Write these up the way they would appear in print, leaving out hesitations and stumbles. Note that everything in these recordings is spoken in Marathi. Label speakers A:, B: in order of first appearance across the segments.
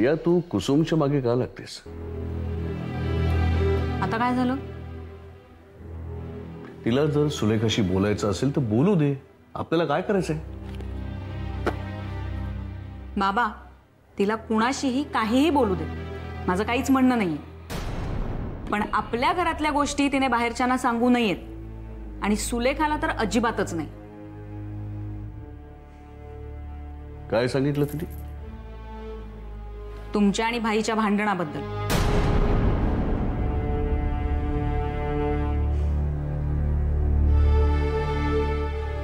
A: प्रिया, तू कुसुमच्या मागे का लागतेस?
B: आता काय झालं?
A: तिला जर सुलेखाशी बोलायचं असेल तर बोलू दे, आपल्याला काय करायचंय?
B: बाबा, तिला कुणाशीही काहीही बोलू दे, माझं काहीच म्हणणं नाहीये, पण आपल्या घरातल्या गोष्टी तिने बाहेरच्यांना सांगू नयेत आणि सुलेखाला तर अजिबातच नाही.
A: काय सांगितलं तिने?
B: तुमच्या आणि भाईच्या भांडणाबद्दल.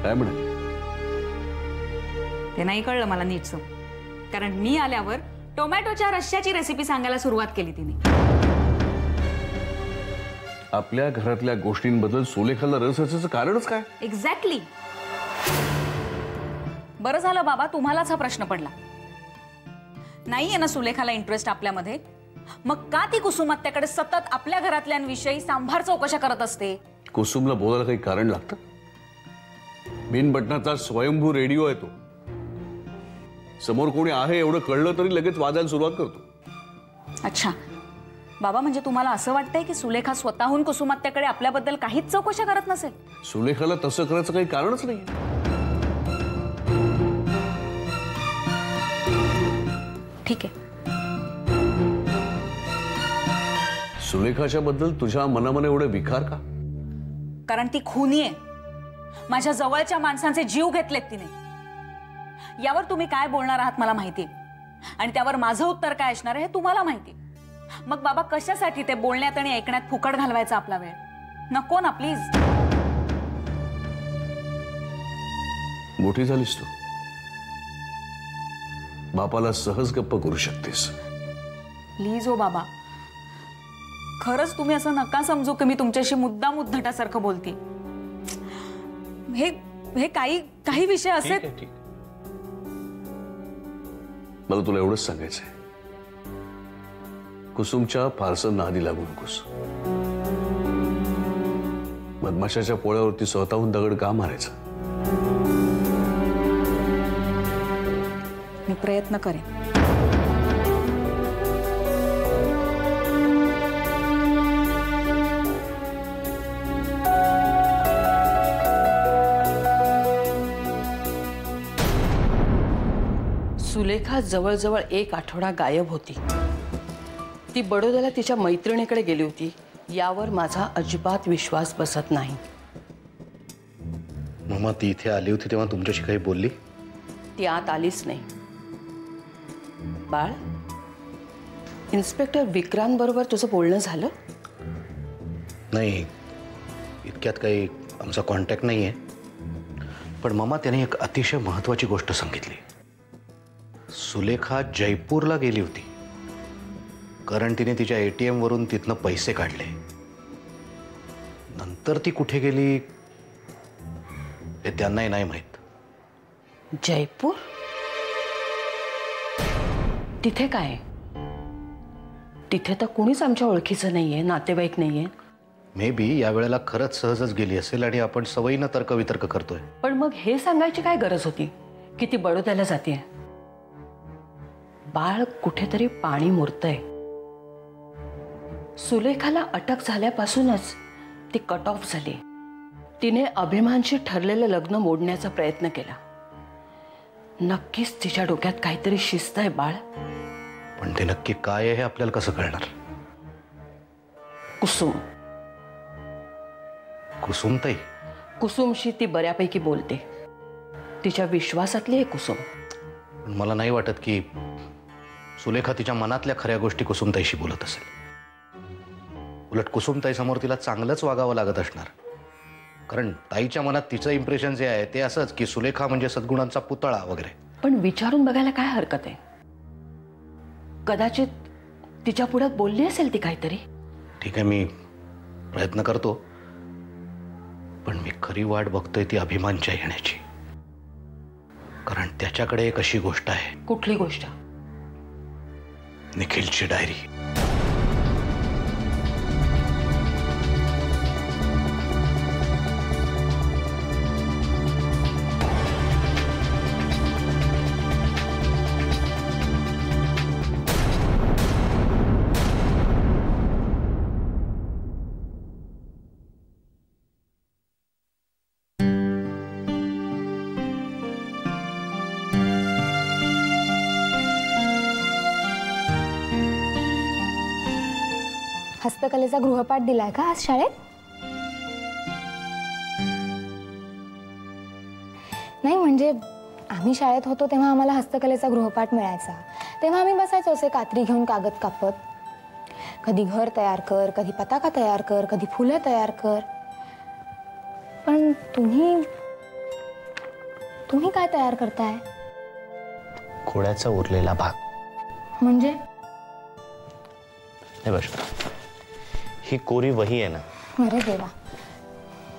A: काय म्हणाले?
B: ते नाही कळलं मला नीटसं, कारण मी आल्यावर टोमॅटोच्या रश्श्याची रेसिपी सांगायला सुरुवात केली तिने.
A: आपल्या घरातल्या गोष्टींबद्दल सुलेखाला रस असायचं कारणच काय?
B: एक्झॅक्टली. बरं झालं बाबा तुम्हालाच हा प्रश्न पडला. नाहीये ना सुलेखाला इंटरेस्ट आपल्यामध्ये, मग का ती कुसुमात्याकडे सतत आपल्या घरातल्यांविषयी सांभार चौकशा करत असते?
A: कुसुमला बोलायला काही कारण लागतं? बिन बटनाचा स्वयंभू रेडिओ आहे तो. समोर कोणी आहे एवढं कळलं तरी लगेच वाजायला सुरुवात करतो.
B: अच्छा बाबा, म्हणजे तुम्हाला असं वाटतंय की सुलेखा स्वतःहून कुसुमात्याकडे आपल्याबद्दल काहीच चौकशा करत नसेल?
A: सुलेखाला तसं करायचं काही कारणच नाही.
B: ठीक आहे.
A: सुलेखाच्या बद्दल तुझ्या मनामध्ये एवढे विकार का?
B: कारण ती खुनी आहे. माझ्या जवळच्या माणसांचे जीव घेतलेत तिने. यावर तुम्ही काय बोलणार आहात मला माहिती, आणि त्यावर माझं उत्तर काय असणार आहे हे तुम्हाला माहिती. मग बाबा, कशासाठी ते बोलण्यात आणि ऐकण्यात फुकट घालवायचा आपला वेळ? नको ना प्लीज.
A: मोठी झालीस तू, बापाला सहज गप्प करू शकतेस.
B: प्लीज हो बाबा, खरंच तुम्ही असं नका समजू की मी तुमच्याशी मुद्दाम उद्धटासारखं बोलते. हे काही विषय असे.
A: मला तुला एवढंच सांगायचंय, कुसुमच्या फारसं नादी लागू नकोस. मधमाशाच्या पोळ्यावरती स्वतःहून दगड का मारायचं?
B: मी प्रयत्न करेन.
C: सुलेखा जवळजवळ 1 आठवडा गायब होती. ती बडोद्याला तिच्या मैत्रिणीकडे गेली होती. यावर माझा अजिबात विश्वास बसत नाही.
D: मम्मा, ती इथे आली होती तेव्हा तुमच्याशी काही बोलली?
C: ती आत आलीच नाही. बाळ, इन्स्पेक्टर विक्रांतबरोबर तुझं बोलणं झालं?
D: नाही, इतक्यात काही आमचा कॉन्टॅक्ट नाही आहे. पण मम्मा, त्याने एक अतिशय महत्त्वाची गोष्ट सांगितली. सुलेखा जयपूरला गेली होती, कारण तिने तिच्या ATM वरून तिथनं पैसे काढले. नंतर ती कुठे गेली हे त्यांनाही नाही माहीत.
C: जयपूर? तिथे काय? तिथे तर कोणीच आमच्या ओळखीचं नाहीये, नातेवाईक नाहीये.
D: मे बी या वेळेला खरंच सहजच गेली असेल आणि आपण सवयीनं तर्कवितर्क करतोय.
C: पण मग हे सांगायची काय गरज होती की ती बडोद्याला जाते? बाळ, कुठेतरी पाणी मुरतंय. सुलेखाला अटक झाल्यापासूनच ती कट ऑफ झाली. तिने अभिमानशी ठरलेलं लग्न मोडण्याचा प्रयत्न केला. नक्कीच तिच्या डोक्यात काहीतरी शिस्त आहे बाळ.
D: पण ते नक्की काय आहे हे आपल्याला कसं कळणार?
C: कुसुम.
D: कुसुमताई?
C: कुसुमशी ती बऱ्यापैकी बोलते. तिच्या विश्वासातली आहे कुसुम.
D: पण मला नाही वाटत की सुलेखा तिच्या मनातल्या खऱ्या गोष्टी कुसुमताईशी बोलत असेल. उलट कुसुमताई समोर तिला चांगलंच वागावं लागत असणार. कारण ताईच्या मनात तिचं इम्प्रेशन जे आहे ते असंच की सुलेखा म्हणजे सद्गुणांचा पुतळा वगैरे.
C: पण विचारून बघायला काय हरकत आहे? कदाचित तिच्या पुढे बोलली असेल ती काहीतरी.
D: ठीक आहे, मी प्रयत्न करतो. पण मी खरी वाट बघतोय ती अभिमानच्या येण्याची. कारण त्याच्याकडे एक अशी गोष्ट आहे.
C: कुठली गोष्ट?
D: निखिलची डायरी.
E: हस्तकलेचा गृहपाठ दिलाय का आज शाळेत? नाही म्हणजे आम्ही शाळेत होतो तेव्हा आम्हाला हस्तकलेचा गृहपाठ मिळायचा. तेव्हा आम्ही बसायचो असे कात्री घेऊन कागद कापत. कधी घर तयार कर, कधी पताका तयार कर, कधी फुलं तयार कर. पण तुम्ही काय तयार करताय?
F: घोड्याचा उरलेला भाग.
E: म्हणजे?
F: हे बघ, ही कोरी वही आहे ना.
E: अरे देवा.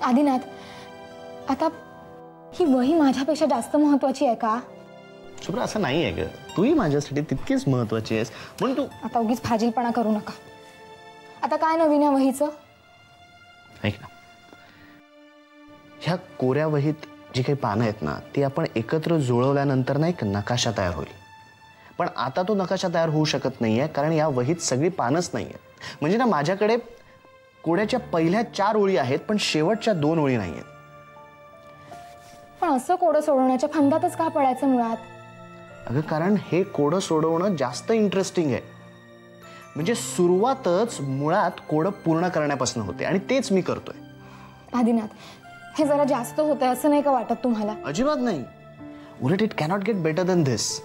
E: आदिनाथ, आता ही वही माझ्यापेक्षा जास्त महत्वाची आहे का?
F: शुभ्रा, असं नाही आहे ग. तूही माझ्यासाठी तितकीच महत्वाची आहेस म्हणून तू
E: आता उगीच फाजीलपणा करू नका. आता काय नवीन आहे वहीचं?
F: ऐक ना, ह्या कोऱ्या वहीत जी काही पानं आहेत ना ती आपण एकत्र जुळवल्यानंतर ना एक नकाशा तयार होईल. पण आता तो नकाशा तयार होऊ शकत नाहीये कारण या वहीत सगळी पानच नाहीये. म्हणजे ना माझ्याकडे कोड्याच्या पहिल्या 4 ओळी आहेत पण शेवटच्या 2 ओळी नाहीयेत.
E: पण असं कोडं सोडवण्याच्या फंदातच का पडायचं मुळात?
F: अगं कारण हे कोडं सोडवणं जास्त इंटरेस्टिंग आहे. म्हणजे सुरुवातच मुळात कोडं पूर्ण करण्यापासून होते आणि तेच मी करतोय.
E: आदिनाथ, हे जरा जास्त होतंय असं नाही का वाटत तुम्हाला?
F: अजिबात नाही. उलट it cannot get better than this.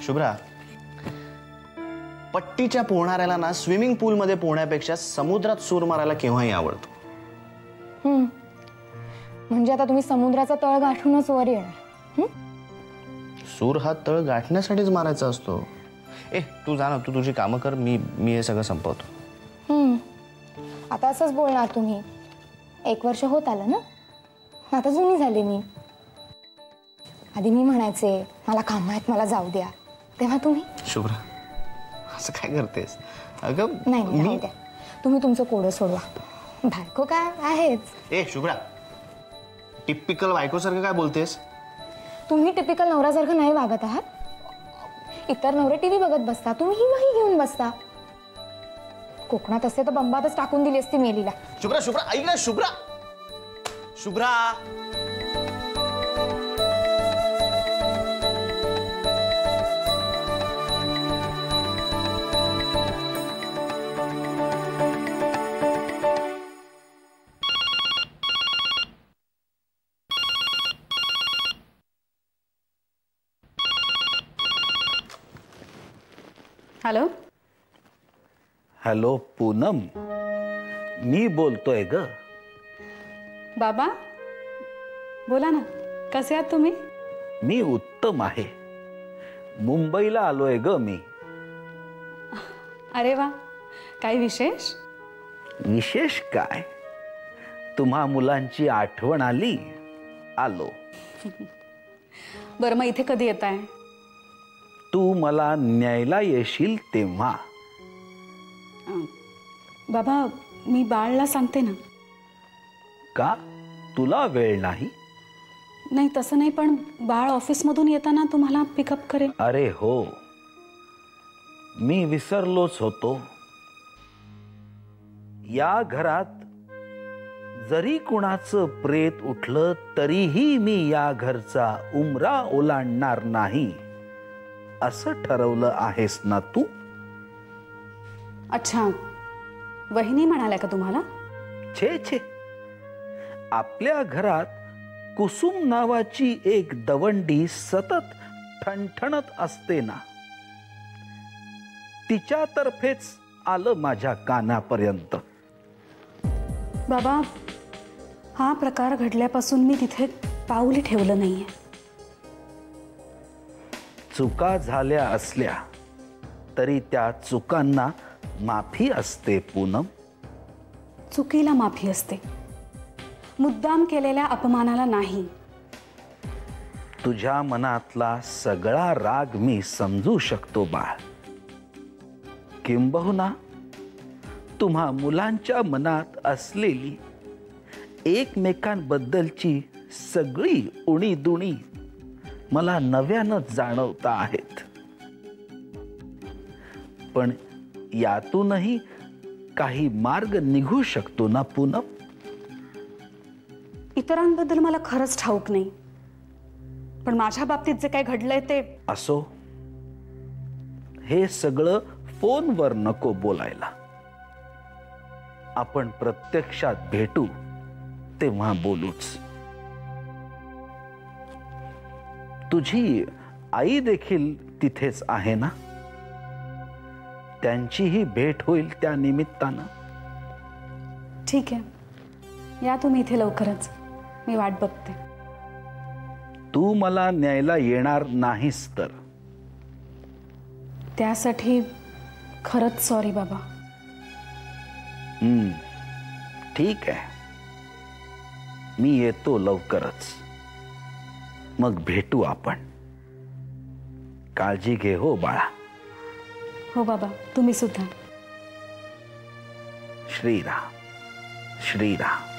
F: Shubhra, पट्टीच्या पोहणाऱ्याला ना स्विमिंग पूलमध्ये पोहण्यापेक्षा समुद्रात सूर मारायला केव्हाही आवडतो.
E: म्हणजे आता तुम्ही समुद्राचा तळ गाठूनच वर येणार?
F: सूर हा तळ गाठण्यासाठीच मारायचा असतो. तू जा ना, तू तुझी कामं कर. मी हे सगळं संपवतो.
E: आता असंच बोलणार तुम्ही? 1 वर्ष होत आलं ना, आता जुनी झाली मी. आधी मी म्हणायचे मला काम आहेत, मला जाऊ द्या, तेव्हा तुम्ही?
F: शुभ्रा, असं काय करतेस? अगं
E: नाही राहू द्या, तुम्ही तुमचं कोडं सोडवा. बायको काय आहेच.
F: शुभ्रा, टिपिकल बायकोसारखं काय बोलतेस?
E: तुम्ही टिपिकल नवऱ्यासारखं नाही वागत आहात. इतर नवरे टीव्ही बघत बसता, तुम्ही ही वही घेऊन बसता. कोकणात असते तर बंबातच टाकून दिली असती मेलीला.
F: शुभ्रा, शुभ्रा ऐक ना. शुभ्रा, शुभ्रा.
B: हॅलो.
G: हॅलो पूनम, मी बोलतोय ग.
B: बाबा बोला ना, कसे आहात तुम्ही?
G: मी उत्तम आहे. मुंबईला आलोय ग मी.
B: अरे वा, काय विशेष?
G: विशेष काय, तुम्हा मुलांची आठवण आली, आलो.
B: बरं, मग इथे कधी येताय?
G: तू मला न्यायला येशील तेव्हा.
B: बाबा, मी बाळला सांगते ना.
G: का, तुला वेळ नाही?
B: नाही तसं नाही, पण बाळ ऑफिसमधून येताना तुम्हाला पिकअप करेल.
G: अरे हो, मी विसरलोच होतो. या घरात जरी कुणाचं प्रेत उठलं तरीही मी या घरचा उमरा ओलांडणार नाही, असं ठरवलं आहेस ना तू?
B: अच्छा, वहिनी म्हणाल्या का तुम्हाला?
G: छे छे, आपल्या घरात कुसुम नावाची एक दवंडी सतत ठणठणत असते ना, तिच्यातर्फेच आलं माझ्या कानापर्यंत.
B: बाबा, हा प्रकार घडल्यापासून मी तिथे पाऊलही ठेवलं नाहीये.
G: चुका झाल्या असल्या तरी त्या चुकांना माफी असते पूनम.
B: चुकीला माफी असते, मुद्दाम केलेल्या अपमानाला नाही.
G: तुझ्या मनातला सगळा राग मी समजू शकतो बाळ. किंबहुना तुम्हा मुलांच्या मनात असलेली एकमेकांबद्दलची सगळी उणीदुणी मला नव्यानं जाणवता आहेत. पण यातूनही काही मार्ग निघू शकतो ना पूनम?
B: इतरांबद्दल मला खरंच ठाऊक नाही, पण माझ्या बाबतीत जे काही घडलंय ते.
G: असो, हे सगळं फोनवर नको बोलायला. आपण प्रत्यक्षात भेटू तेव्हा बोलूच. तुझी आई देखील तिथेच आहे ना? त्यांचीही भेट होईल त्या निमित्तानं.
B: ठीक आहे, या तुम्ही इथे लवकरच, मी वाट बघते.
G: तू मला न्यायला येणार नाहीस तर?
B: त्यासाठी खरंच सॉरी बाबा.
G: ठीक आहे, मी येतो लवकरच. मग भेटू आपण. काळजी घे हो बाळा.
B: हो बाबा, तुम्ही सुद्धा.
G: श्रीराम श्रीराम.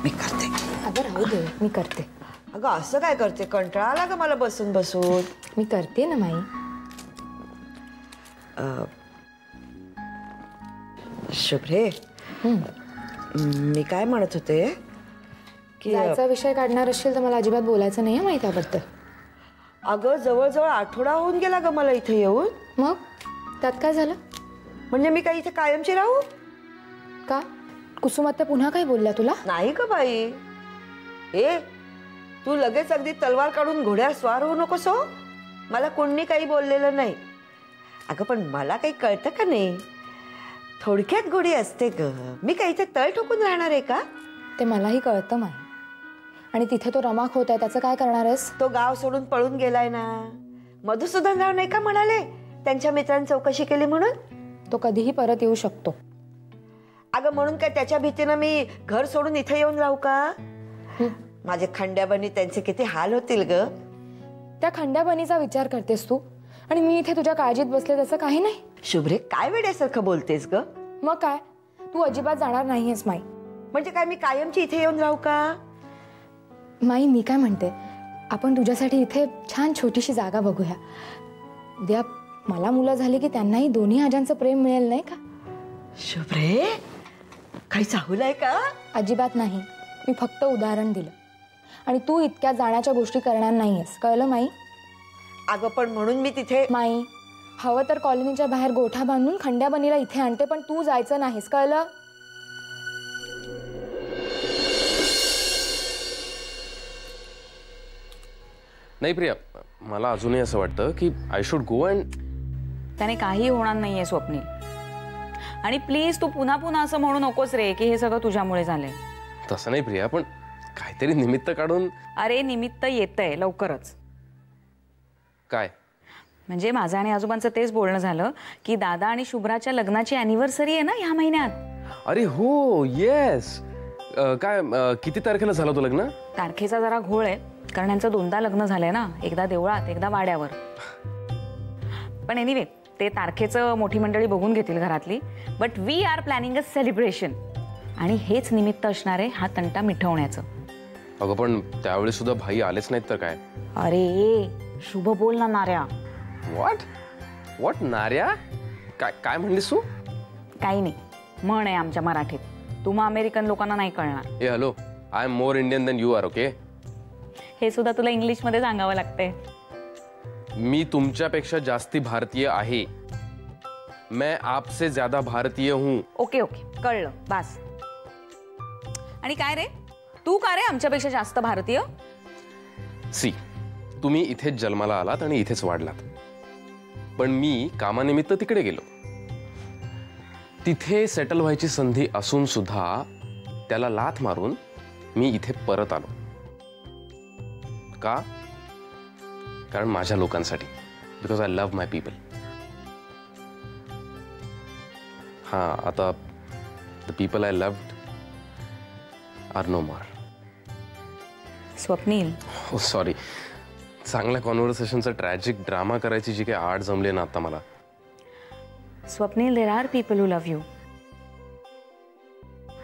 H: मी करते.
E: अगं राहू दे, मी करते.
H: अगं असं काय करते? कंटाळा आला का मला बसून बसून?
E: मी करते ना माई.
H: शुभ्रे, मी काय म्हणत होते की
E: जायचा विषय काढणार असशील तर मला अजिबात बोलायचं नाही माहिती त्याबद्दल.
H: अगं जवळजवळ आठवडा होऊन गेला ग मला इथे येऊन.
E: मग त्यात काय झालं?
H: म्हणजे मी काही इथे कायमची राहू
E: का? कुसुमात्या पुन्हा काही बोलल्या तुला?
H: नाही ग बाई. तू लगेच अगदी तलवार काढून घोड्यावर स्वार होऊ नकोस हो. मला कोणी काही बोललेलं नाही. अगं पण मला काही कळतं का नाही? थोडक्यात गोडी असते ग. मी काही इथे तळ ठोकून राहणार आहे का?
E: ते मलाही कळतं माई. आणि तिथे तो रमाक होत आहे, त्याचं काय करणार आहेस?
H: तो गाव सोडून पळून गेलाय ना. मधुसूदनराव नाही का म्हणाले त्यांच्या मित्रांनी चौकशी केली म्हणून?
E: तो कधीही परत येऊ शकतो.
H: अगं म्हणून काय त्याच्या भीतीनं मी घर सोडून इथे येऊन राहू का? माझे खंड्याबनी त्यांचे किती हाल होतील ग.
E: त्या खंड्याबनीचा विचार करतेस तू आणि मी इथे तुझ्या काळजीत बसले तसं काही नाही.
H: शुभ्रे, काय वेड्यासारखं बोलतेस ग?
E: मग काय, तू अजिबात जाणार नाहीयेस माई.
H: म्हणजे काय मी कायमची इथे येऊन राहू का?
E: माई, मी काय म्हणते, आपण तुझ्यासाठी इथे छान छोटीशी जागा बघूया. उद्या मला मुलं झाली की त्यांनाही दोन्ही आजांचं प्रेम मिळेल नाही का?
H: शुभ्रे, काही चाहूलंय का?
E: अजिबात नाही, मी फक्त उदाहरण दिलं. आणि तू इतक्या जाण्याच्या गोष्टी करणार नाहीयेस, कळलं माई?
H: अगं पण म्हणून मी तिथे.
E: माई, हवं तर कॉलनीच्या बाहेर गोठा बांधून खंड्याबनीला इथे आणते, पण तू जायचं नाहीस, कळलं?
I: नाही प्रिया, मला अजूनही असं वाटतं की आय शुड गो. अँड
B: त्याने काही होणार नाहीये स्वप्नील. आणि प्लीज तू पुन्हा पुन्हा असं म्हणू नकोस रे की हे सगळं तुझ्यामुळे झालंय.
I: तसं नाही प्रिया, पण काहीतरी निमित्त काढून.
B: अरे निमित्त येतंय लवकरच.
I: काय
B: म्हणजे माझं आणि आजोबांचं तेच बोलणं झालं की दादा आणि शुभ्राच्या लग्नाची अॅनिव्हर्सरी आहे ना ह्या महिन्यात.
I: अरे हो, येस. काय किती तारखेला झालं तो लग्न?
B: तारखेचा जरा घोळ आहे, कारण यांचं दोनदा लग्न झालंय ना, एकदा देवळात एकदा वाड्यावर. पण एनिवे, ते तारखेचं मोठी मंडळी बघून घेतील घरातली. But we are planning a celebration. आणि हेच निमित्त असणार आहे हा तंटा मिटवण्याचं.
I: अगं पण त्यावेळी सुद्धा भाई आलेच नाहीत तर काय?
B: अरे शुभ बोल ना नाऱ्या.
I: व्हॉट नाऱ्या? काय काय म्हणलीस तू?
B: काही नाही, म्हण आहे आमच्या मराठीत, तुम्हा अमेरिकन लोकांना नाही कळणार.
I: ए hello, I am more Indian than you are. Okay,
B: हे सुद्धा तुला इंग्लिश मध्ये सांगावं लागतंय.
I: मी तुमच्यापेक्षा जास्ती भारतीय आहे. मैं आपसे ज्यादा भारतीय हूं.
B: ओके ओके, कळलं, बस. आणि काय रे, तू का रे आमच्यापेक्षा जास्त भारतीय?
I: सी, तुम्ही इथेच जन्माला आलात आणि इथेच वाढलात. पण मी कामानिमित्त तिकडे गेलो. तिथे सेटल व्हायची संधी असून सुद्धा त्याला लाथ मारून मी इथे परत आलो. का? कारण माझ्या लोकांसाठी. Because I love my people. हा, आता the people I loved are no more.
B: Swapnil,
I: हो सॉरी. चांगल्या कॉन्व्हर्सेशनचा ट्रॅजिक ड्रामा करायची जी काही आड जमली ना आता मला.
B: Swapnil, there are people who love you.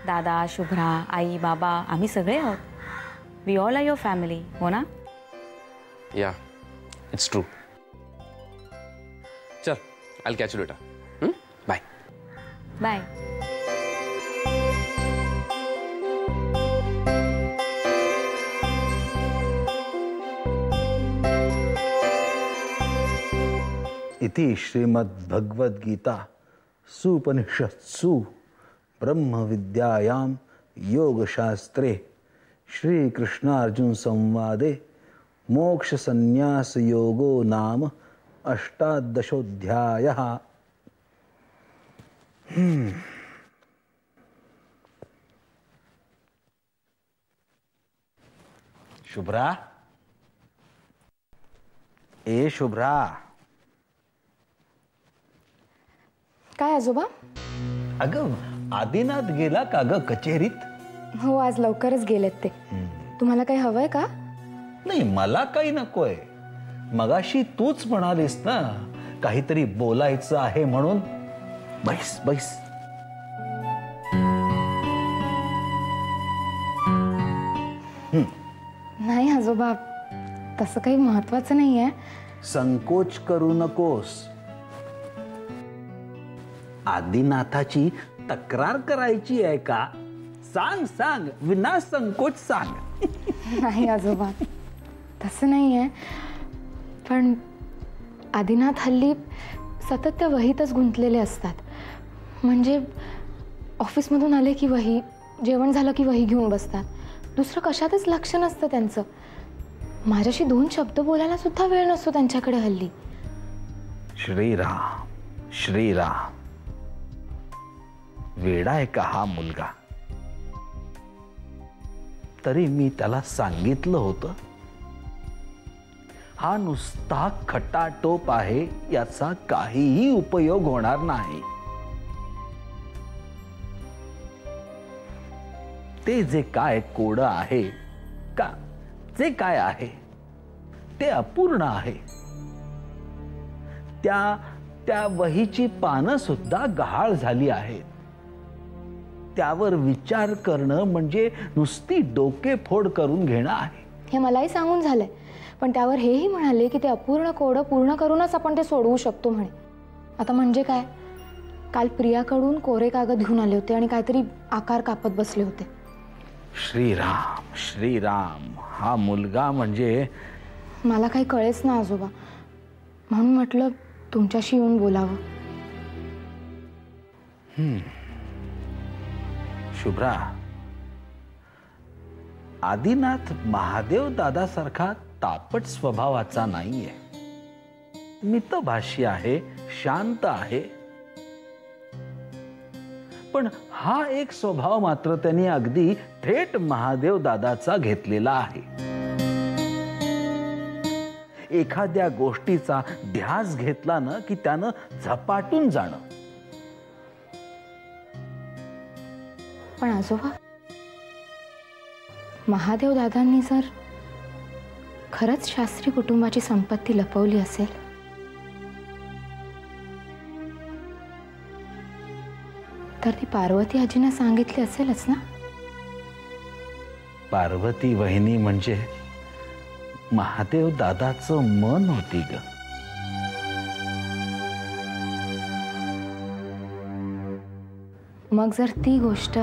B: दादा, शुभ्रा, आई, बाबा, आम्ही सगळे आहोत. We all are your family, हो ना?
I: Yeah it's true. चल I catch you later. Bye.
E: Bye.
G: इति श्रीमद्भगवद्गीता सुपनिषत्सु ब्रह्मविद्यायां योगशास्त्रे श्रीकृष्णार्जुन संवादे मोक्षसन्न्यासयोगो नाम 18. शुभ्रा, ए शुभ्रा.
E: काय आजोबा?
G: अगं आदिनाथ गेला का ग कचेरीत?
E: हो, आज लवकरच गेलेत ते. तुम्हाला काही हवंय का?
G: नाही, मला काही नकोय. मगाशी तूच म्हणालीस ना काहीतरी बोलायचं आहे म्हणून. बैस बैस.
E: नाही आजोबा, तसं काही महत्वाचं नाहीये.
G: संकोच करू नकोस. आदिनाथाची तक्रार करायची आहे का? सांग सांग, विना संकोच सांग.
E: नाही आजोबा, तसं नाहीये. पण आदिनाथ हल्ली सतत त्या वहीतच गुंतलेले असतात. म्हणजे ऑफिसमधून आले की वही, जेवण झालं की वही घेऊन बसतात. दुसरं कशातच लक्ष नसतं त्यांचं. माझ्याशी 2 शब्द बोलायला सुद्धा वेळ नसतो त्यांच्याकडे हल्ली.
G: श्रीराम श्रीराम. वेडा आहे का हा मुलगा? तरी मी त्याला सांगितलं होतं, हा नुसता खटाटोप आहे, याचा काहीही उपयोग होणार नाही. ते जे काय कोड आहे का, जे काय आहे ते अपूर्ण आहे. त्या वहीची पानं सुद्धा गहाळ झाली आहेत. त्यावर विचार करणं म्हणजे नुसती डोकेफोड करून घेणं आहे.
E: हे मलाही सांगून झालंय. पण त्यावर हेही म्हणाले की ते अपूर्ण कोड पूर्ण करूनच आपण ते सोडवू शकतो म्हणे. आता म्हणजे काय? काल प्रियाकडून कोरे कागद घेऊन आले होते आणि काहीतरी आकार कापत बसले होते.
G: श्रीराम श्रीराम. हा मुलगा म्हणजे
E: मला काही कळेच ना आजोबा, म्हणून म्हटलं तुमच्याशी येऊन बोलावं.
G: शुभ्रा, आदिनाथ महादेव दादासारखा तापट स्वभावाचा नाहीये. मितभाषी आहे, शांत आहे. पण हा एक स्वभाव मात्र त्यांनी अगदी थेट महादेव दादाचा घेतलेला आहे. एखाद्या गोष्टीचा ध्यास घेतला ना की त्यानं झपाटून जाणं.
E: पण आजोबा, महादेव दादांनी जर खरंच शास्त्री कुटुंबाची संपत्ती लपवली असेल तर ती पार्वती आजींना सांगितली असेलच ना?
G: पार्वती वहिनी म्हणजे महादेव दादाचं मन होती ग.
E: मग जर ती गोष्ट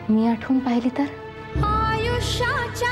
E: मी आठवून पाहिली तर?
J: आयुष्याच्या